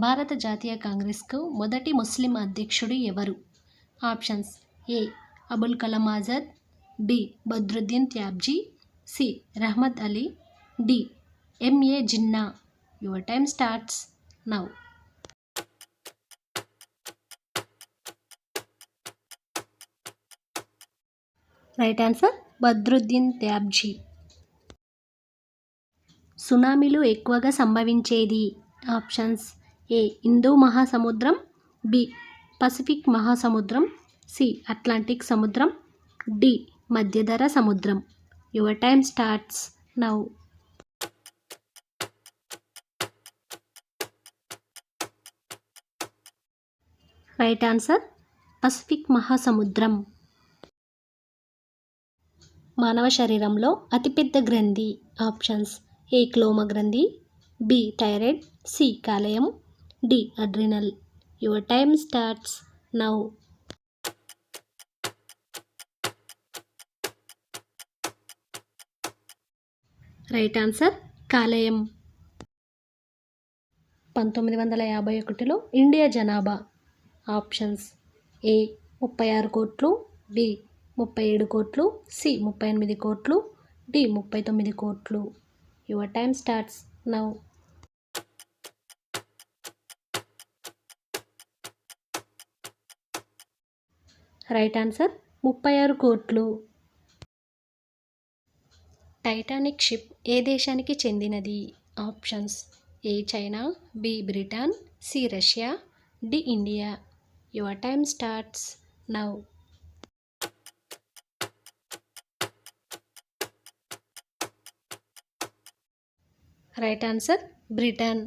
భారత జాతీయ కాంగ్రెస్కు మొదటి ముస్లిం అధ్యక్షుడు ఎవరు? Options: A. Abul Kalam Azad, B. Badruddin Tyabji, C. Rahmat Ali, D. M A Jinnah. Your time starts now. Right answer Badruddin Tyabji. సునామీలు ఎక్కువగా సంభవించేది. Options: A. హిందూ మహాసముద్రం, బి. పసిఫిక్ మహాసముద్రం, సి. అట్లాంటిక్ సముద్రం, డి. మధ్యధరా సముద్రం. Your time starts now. Right answer Pacific మహాసముద్రం. మానవ శరీరంలో అతిపెద్ద గ్రంథి. Options: A. క్లోమ గ్రంథి, బి. Thyroid, C. కాలేయం, D. Adrenal. Your time starts now. Right answer కాలేయం. 1951లో ఇండియా జనాభా. ఆప్షన్స్: ఏ. 36 కోట్లు, బి. 37 కోట్లు, సి. 38 కోట్లు, డి. 39 కోట్లు. Your time starts now. Right answer 36 కోట్లు. టైటానిక్ షిప్ ఏ దేశానికి చెందినది? Options: A. China, B. Britain, C. Russia, D. India. Your time starts now. Right answer Britain.